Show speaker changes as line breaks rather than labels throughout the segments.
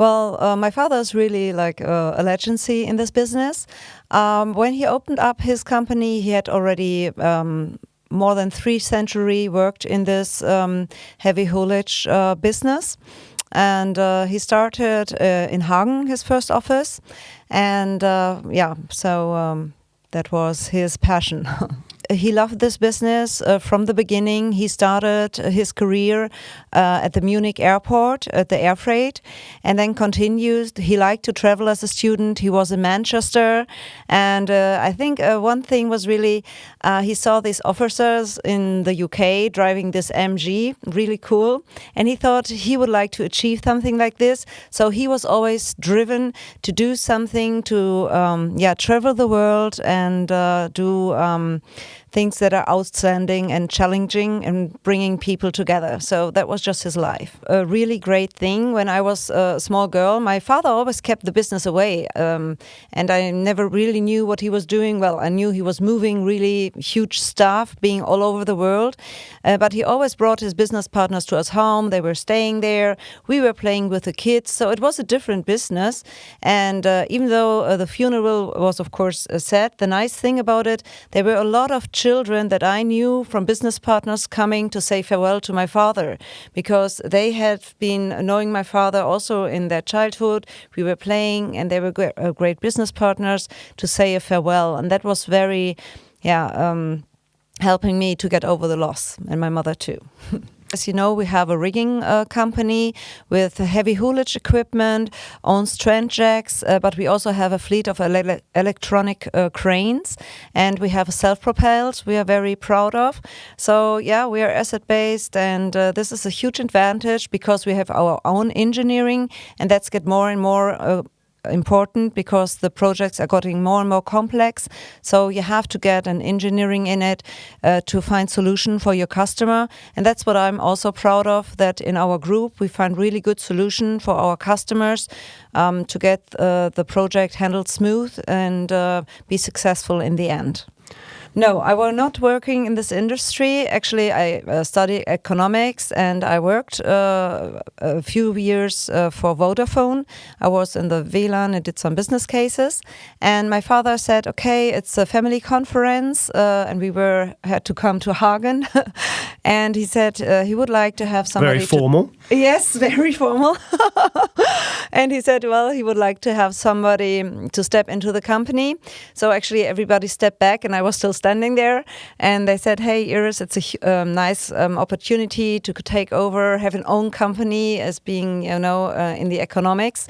Well, my father is really like a legacy in this business. When he opened up his company, he had already more than 3 centuries worked in this heavy haulage business. And he started in Hagen, his first office. And so that was his passion. He loved this business from the beginning. He started his career at the Munich airport, at the air freight, and then continued. He liked to travel as a student. He was in Manchester. And I think one thing was really, he saw these officers in the UK driving this MG, really cool. And he thought he would like to achieve something like this. So he was always driven to do something, to travel the world and do things that are outstanding and challenging and bringing people together. So that was just his life. A really great thing. When I was a small girl, my father always kept the business away. And I never really knew what he was doing. Well, I knew he was moving really huge stuff, being all over the world. But he always brought his business partners to us home. They were staying there. We were playing with the kids. So it was a different business. And even though the funeral was, of course, sad, the nice thing about it, there were a lot of children that I knew from business partners coming to say farewell to my father, because they had been knowing my father also in their childhood. We were playing and they were great business partners to say a farewell. And that was very, helping me to get over the loss, and my mother too. As you know, we have a rigging company with heavy haulage equipment, owns trench jacks, but we also have a fleet of electronic cranes, and we have a self-propelled we are very proud of. So yeah, we are asset-based, and this is a huge advantage because we have our own engineering, and that's get more and more important because the projects are getting more and more complex. So you have to get an engineering in it to find solution for your customer. And that's what I'm also proud of, that in our group we find really good solution for our customers to get the project handled smooth and be successful in the end. No, I was not working in this industry. Actually, I studied economics and I worked a few years for Vodafone. I was in the WLAN and did some business cases. And my father said, okay, it's a family conference and we had to come to Hagen. And he said he would like to have somebody...
Very formal.
Yes, very formal. And he said, well, he would like to have somebody to step into the company. So actually everybody stepped back and I was still standing there. And they said, hey, Iris, it's a nice opportunity to take over, have an own company as being, in the economics.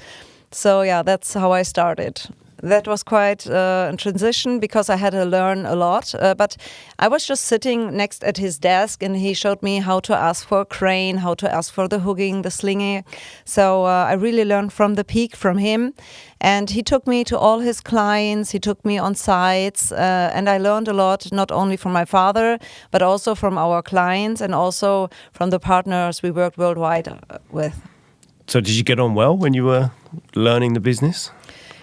So yeah, that's how I started. That was quite a transition because I had to learn a lot. But I was just sitting next at his desk and he showed me how to ask for a crane, how to ask for the hooking, the slinging. So I really learned from the peak from him. And he took me to all his clients. He took me on sites. And I learned a lot, not only from my father, but also from our clients and also from the partners we worked worldwide with.
So did you get on well when you were learning the business?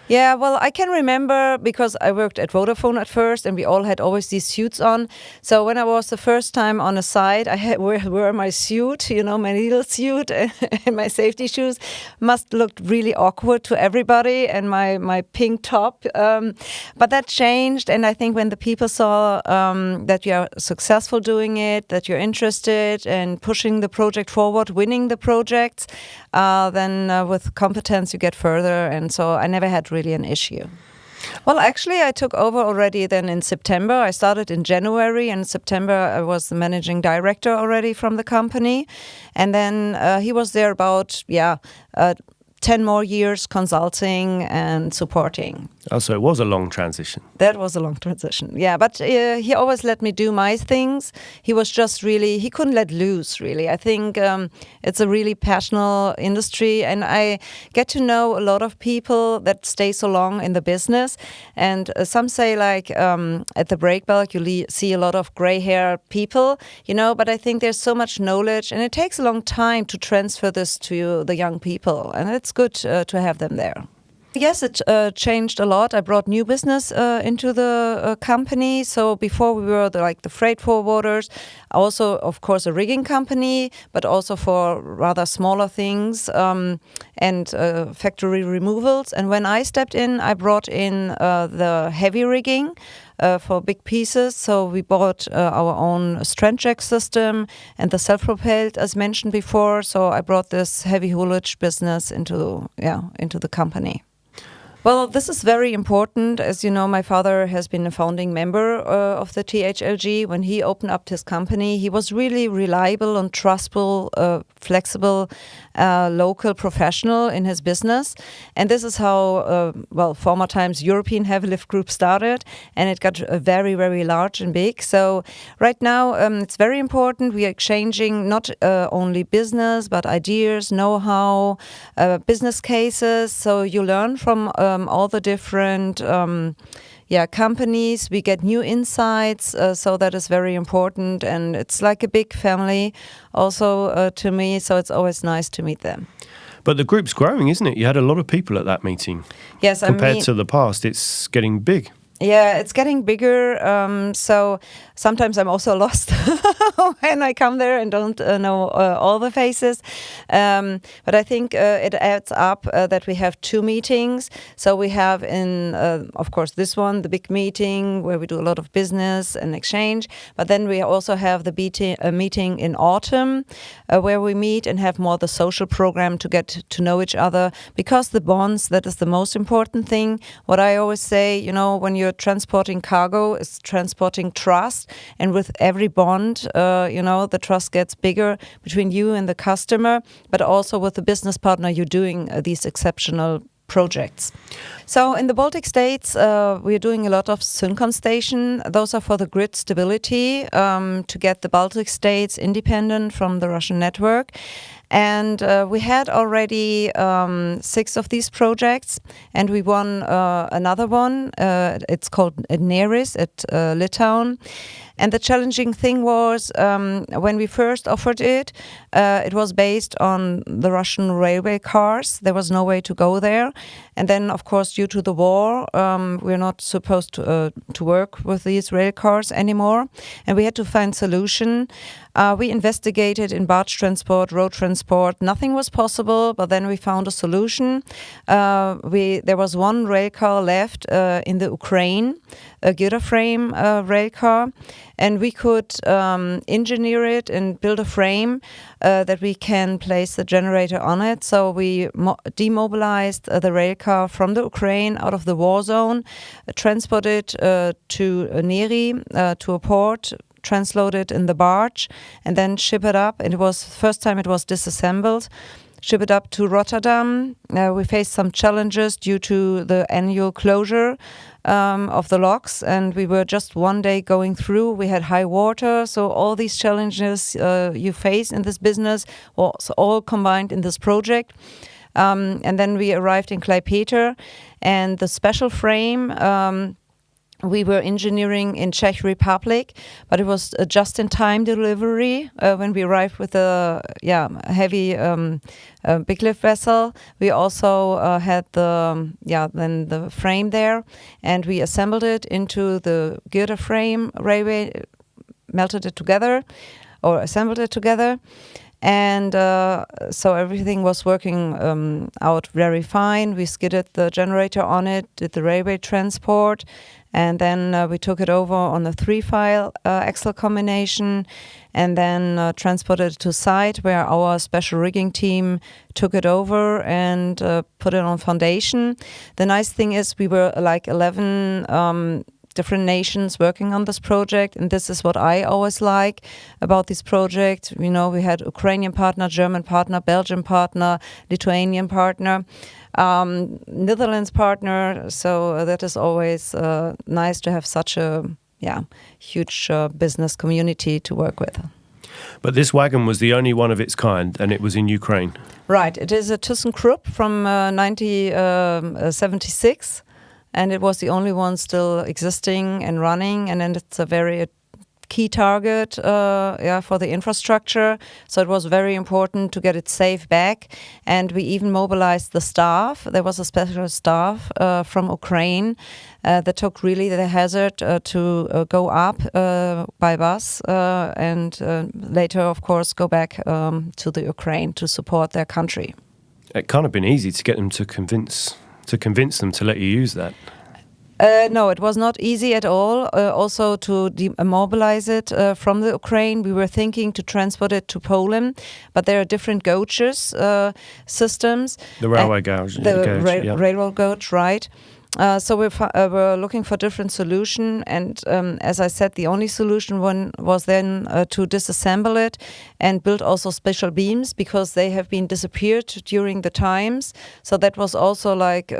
Yeah, well, I can remember because I worked at Vodafone at first and we all had always these suits on. So when I was the first time on a site, I had wear my suit, my needle suit and my safety shoes. Must look really awkward to everybody, and my pink top. But that changed, and I think when the people saw that you are successful doing it, that you're interested and pushing the project forward, winning the projects, then with competence you get further. And so I never had really an issue. Well, actually, I took over already then in September. I started in January, and in September I was the managing director already from the company. And then he was there about 10 more years consulting and supporting.
Oh, so it was a long transition.
That was a long transition, yeah. But he always let me do my things. He was just really, he couldn't let loose, really. I think it's a really passionate industry, and I get to know a lot of people that stay so long in the business. And some say, like, at the break bulk, you see a lot of gray-haired people, but I think there's so much knowledge, and it takes a long time to transfer this to the young people, and it's good to have them there. Yes, it changed a lot. I brought new business into the company. So before we were the freight forwarders, also, of course, a rigging company, but also for rather smaller things and factory removals. And when I stepped in, I brought in the heavy rigging for big pieces. So we bought our own strand jack system and the self-propelled, as mentioned before. So I brought this heavy haulage business into the company. Well, this is very important. As you know, my father has been a founding member of the THLG. When he opened up his company, he was really reliable and trustful, flexible, local professional in his business. And this is how, former times European heavy lift group started, and it got very, very large and big. So right now, it's very important. We are exchanging not only business, but ideas, know-how, business cases. So you learn from all the different companies. We get new insights, so that is very important, and it's like a big family also to me, so it's always nice to meet them.
But the group's growing, isn't it? You had a lot of people at that meeting.
Yes,
compared to the past, it's getting big.
Yeah, it's getting bigger, so sometimes I'm also lost when I come there and don't know all the faces. But I think it adds up that we have 2 meetings. So we have of course, this one, the big meeting where we do a lot of business and exchange. But then we also have the meeting in autumn where we meet and have more the social program to get to know each other. Because the bonds, that is the most important thing. What I always say, when you're transporting cargo, is transporting trust, and with every bond the trust gets bigger between you and the customer, but also with the business partner you're doing these exceptional projects. So in the Baltic states, we're doing a lot of SynCon station. Those are for the grid stability, to get the Baltic states independent from the Russian network. And we had already 6 of these projects, and we won another one. It's called Neris at Lithuania. And the challenging thing was when we first offered it was based on the Russian railway cars. There was no way to go there. And then, of course, due to the war, we're not supposed to work with these rail cars anymore. And we had to find solution. We investigated in barge transport, road transport. Nothing was possible, but then we found a solution. There was one rail car left in the Ukraine, a girder frame rail car, and we could engineer it and build a frame that we can place the generator on it. So we demobilized the rail car from the Ukraine out of the war zone, transported to Neris, to a port, transload it in the barge, and then ship it up. And first time it was disassembled, ship it up to Rotterdam. We faced some challenges due to the annual closure of the locks, and we were just one day going through. We had high water, so all these challenges you face in this business was all combined in this project. And then we arrived in Klaipėda, and the special frame we were engineering in Czech Republic, but it was a just-in-time delivery when we arrived with a heavy big lift vessel. We also had the frame there, and we assembled it into the girder frame railway, melted it together or assembled it together. And so everything was working out very fine. We skidded the generator on it, did the railway transport, and then we took it over on a 3-file axle combination, and then transported it to site where our special rigging team took it over and put it on foundation. The nice thing is we were like 11 different nations working on this project, and this is what I always like about this project. We had Ukrainian partner, German partner, Belgian partner, Lithuanian partner, Netherlands partner, so that is always nice to have such a huge business community to work with.
But this wagon was the only one of its kind, and it was in Ukraine.
Right, it is a ThyssenKrupp from 1976. And it was the only one still existing and running, and then it's a very key target for the infrastructure. So it was very important to get it safe back. And we even mobilized the staff. There was a special staff from Ukraine that took really the hazard to go up by bus and later, of course, go back to the Ukraine to support their country.
It can't have been easy to get them to convince them to let you use that.
No, it was not easy at all. Also to demobilize it from the Ukraine. We were thinking to transport it to Poland, but there are different gauges systems.
The railway gauge.
Railroad gauge, right. So we're looking for different solution, and as I said, the only solution was then to disassemble it and build also special beams, because they have been disappeared during the times. So that was also like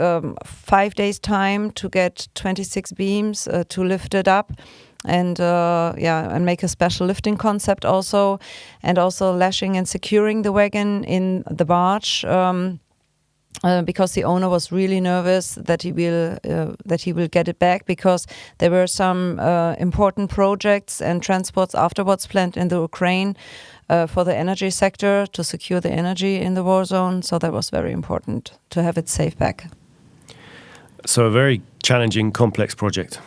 5 days time to get 26 beams to lift it up. And and make a special lifting concept also, and also lashing and securing the wagon in the barge. Because the owner was really nervous that he will get it back, because there were some important projects and transports afterwards planned in the Ukraine for the energy sector to secure the energy in the war zone. So that was very important to have it safe back.
So a very challenging, complex project.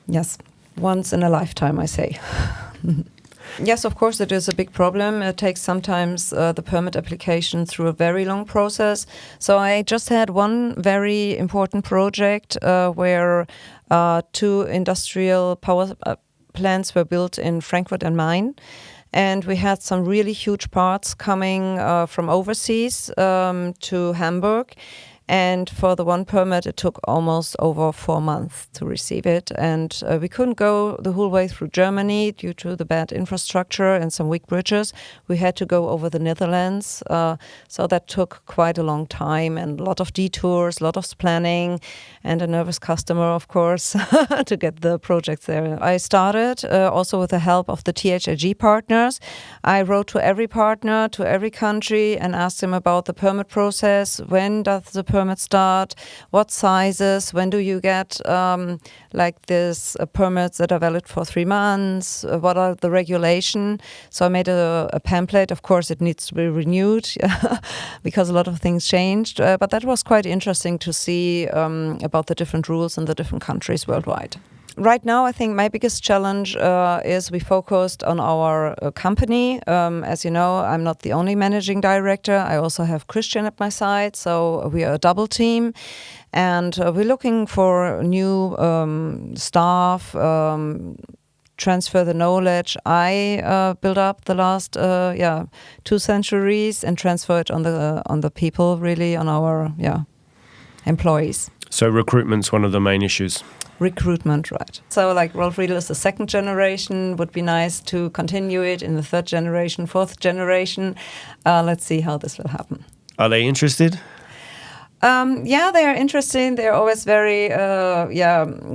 Yes, once in a lifetime, I say. Yes, of course, it is a big problem. It takes sometimes the permit application through a very long process. So I just had one very important project where 2 industrial power plants were built in Frankfurt am Main. And we had some really huge parts coming from overseas to Hamburg. And for the one permit, it took almost over 4 months to receive it. And we couldn't go the whole way through Germany due to the bad infrastructure and some weak bridges. We had to go over the Netherlands. So that took quite a long time and a lot of detours, a lot of planning, and a nervous customer, of course, to get the projects there. I started also with the help of the THLG partners. I wrote to every partner, to every country, and asked them about the permit process. When does the permit start? What sizes? When do you get like this permits that are valid for 3 months? What are the regulation? So I made a pamphlet. Of course, it needs to be renewed because a lot of things changed. But that was quite interesting to see about the different rules in the different countries worldwide. Right now, I think my biggest challenge is we focused on our company. As you know, I'm not the only managing director. I also have Christian at my side, so we are a double team. And we're looking for new staff, transfer the knowledge I built up the last 2 centuries, and transfer it on the people, really, on our employees.
So recruitment's one of the main issues.
Recruitment, right. So like Rolf Riedl is the 2nd generation, would be nice to continue it in the 3rd generation, 4th generation. Let's see how this will happen.
Are they interested?
They are interested. They're always very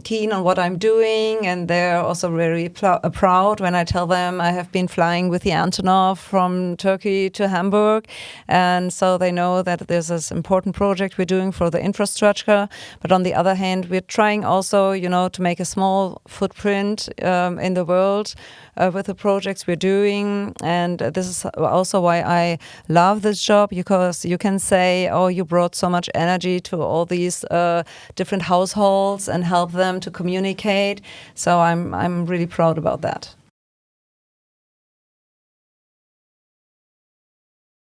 keen on what I'm doing, and they're also very proud when I tell them I have been flying with the Antonov from Turkey to Hamburg, and so they know that there's this important project we're doing for the infrastructure. But on the other hand, we're trying also, to make a small footprint in the world with the projects we're doing, and this is also why I love this job, because you can say, oh, you brought so much energy to all these different households and help them to communicate. So I'm really proud about that.